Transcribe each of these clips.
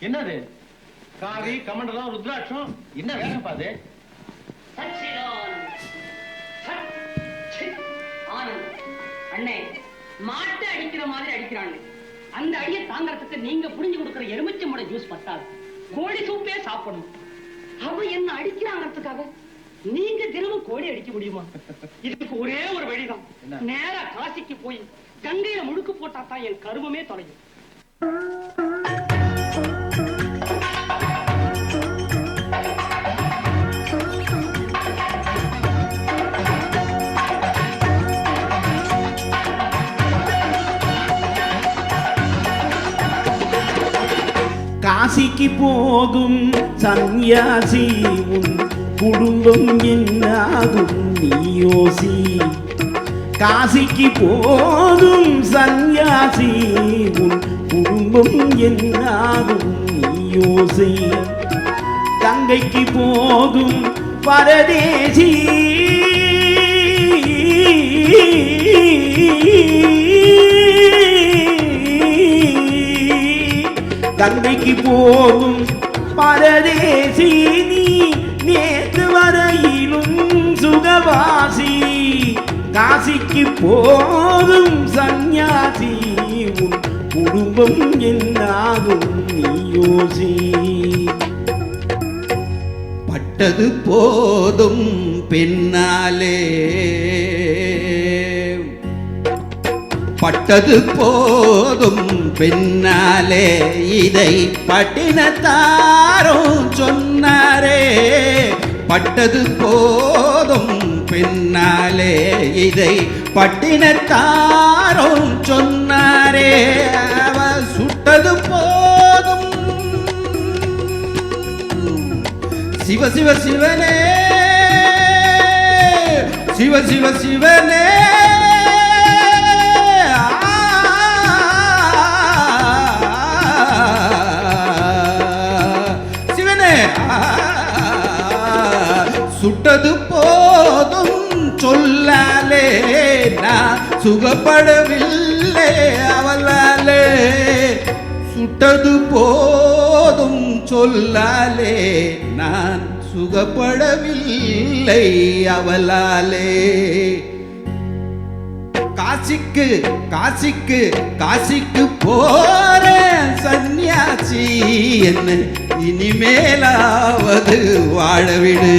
என்னது காவி கமண்டலம் ருத்ராட்சம் என்ன வேகம் பாது? அண்ணே மாட்டை அடிக்கிற மாதிரி அடிக்கிறாங்க. அந்த அடியை தாங்கறதுக்கு நீங்க புரிஞ்சு கொடுக்கிற எலுமிச்சம்பழ ஜூஸ் பத்தாது, கோழி சூப்பே சாப்பிடணும். அவ என்ன அடிக்கிறாங்கிறதுக்காக நீங்க தினமும் கோழி அடிக்க முடியுமா? இதுக்கு ஒரே ஒரு வழிதான், நேரா காசிக்கு போய் கங்கையில முழுக்கு போட்டா தான் என் கருமமே தொலையும். காசிக்கு போகும் சன்னியாசி உன் குடும்பம் என்னாகும் நீயோசி. காசிக்கு போகும் சன்னியாசி உன் குடும்பம் என்னாகும் நீயோசி. கங்கைக்கு போகும் பரதேசி கங்கைக்கு போகும் பரதேசி நீ நேற்று வரையிலும் சுகவாசி. காசிக்கு போகும் சன்னியாசி உன் குடும்பம் என்னாகும் நீயோசி. பட்டது போதும் பெண்ணாலே, பட்டது போதும் பெண்ணாலே, இதை பட்டினத்தாரும் சொன்னாரே. பட்டது போதும் பெண்ணாலே, இதை பட்டினத்தாரும் சொன்னாரே. அவ சுட்டது போதும் சிவ சிவ சிவனே, சிவ சிவ சிவனே, சுட்டது போதும் சொல்லாலே, நான் சுகப்படவில்லை அவளாலே. சுட்டது போதும் சொல்லாலே, நான் சுகப்படவில்லை அவளாலே. காசிக்கு காசிக்கு காசிக்கு போற சன்னியாசி, என்ன இனிமேலாவது வாழவிடு.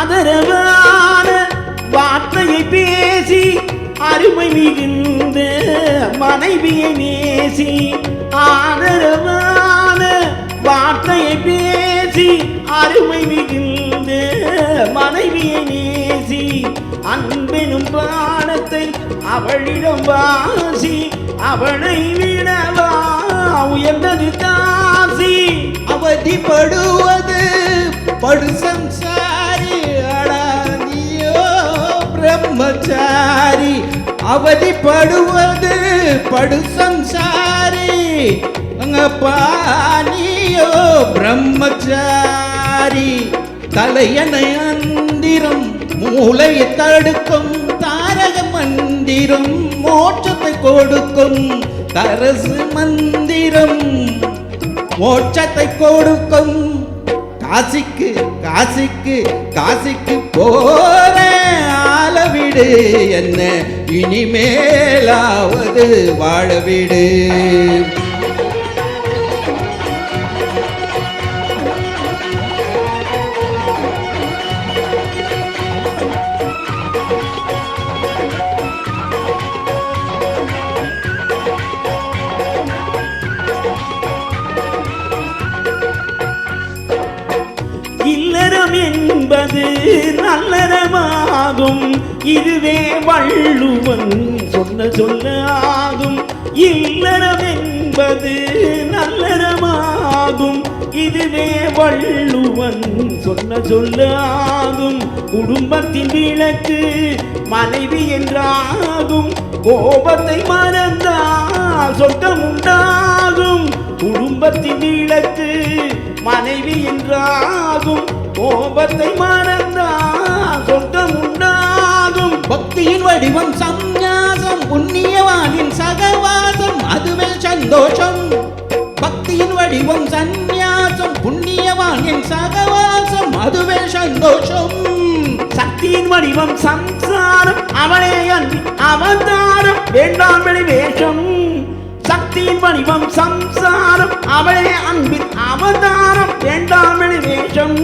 ஆதரவான வார்த்தையை பேசி அருமை மிகுந்த மனைவியை நேசி. ஆதரவான வார்த்தையை பேசி அருமை மிகுந்த மனைவியை நேசி. அன்பெனும் பாடத்தை அவளிடம் வாசி, அவளை விடவா உயர்ந்தது காசி. அவதிப்படுவது படு சம்சாரி, அடானியோ பிரம்மச்சாரி. அவதிப்படுவது படு சம்சாரி, பானியோ பிரம்மச்சாரி. தலையணை அந்திரம் மூளையை தடுக்கும் தாரக மந்திரம், மோட்சத்தை கொடுக்கும் தரசு மந்திரம், மோட்சத்தை கொடுக்கும். காசிக்கு காசிக்கு காசிக்கு போற ஆளவிடு, என்ன இனிமேலாவது வாழவிடு. இல்லறம் என்பது நல்லறமாகும், இதுவே வள்ளுவன் சொன்ன சொல்ல ஆகும். இல்லறம் என்பது நல்லறமாகும், இதுவே வள்ளுவன் சொன்ன சொல்லாகும். குடும்பத்தின் விளக்கு மனைவி என்றாகும், கோபத்தை மறந்தால் சொர்க்கம் உண்டாகும். குடும்பத்தின் விளக்கு மனைவி என்றாகும், கோபத்தை மறந்தால் சொர்க்கம் உண்டாகும். பக்தியின் வடிவம் சந்நியாசம், புண்ணியவானின் சகவாசம், அதுவே சந்தோஷம். பக்தியின் வடிவம் சந்நியாசம், புண்ணியவானின் சகவாசம், அதுவே சந்தோஷம். சக்தியின் வடிவம் சம்சாரம், அவனே அன்றி அவதாரம், வேண்டாம் வெளி வேஷம். சக்தியின் வடிவம் சம்சாரம், அவளே அன்பின் அவதாரம், வேண்டாம் வெளி வேஷம்.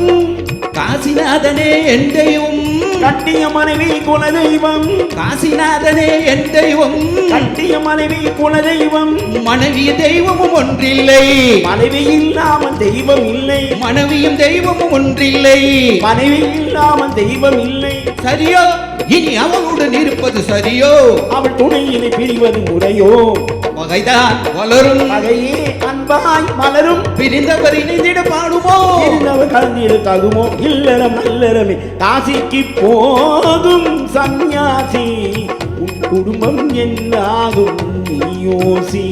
காசிநாதனே என் தெய்வம், கட்டிய மனைவி குலதெய்வம். காசிநாதனே என் தெய்வம், கட்டிய மனைவி குலதெய்வம். மனைவி தெய்வமும் ஒன்றில்லை, மனைவி இல்லாமல் தெய்வம் இல்லை. மனைவியும் தெய்வமும் ஒன்றில்லை, மனைவி இல்லாமல் தெய்வம் இல்லை. சரியோ இனி அவளுடன் இருப்பது சரியோ, அவள் துணையினை பிரிவது முறையோ. பகைதான் வளரும், பகையே அன்பாய் மலரும், பிரிந்தவர் இணைந்திட பாடுமோ, பிரிந்தவர் கலந்திட தகுமோ. இல்லறம் நல்லறமே காசிக்கு போகும் சந்நியாசி, உன் குடும்பம் என்னாகும் நீ யோசி.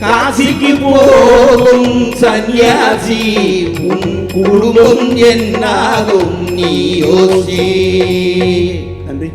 காசிக்கு போகும் சந்நியாசி, உன் குடும்பம் என்னாகும் நீ யோசி. நன்றி.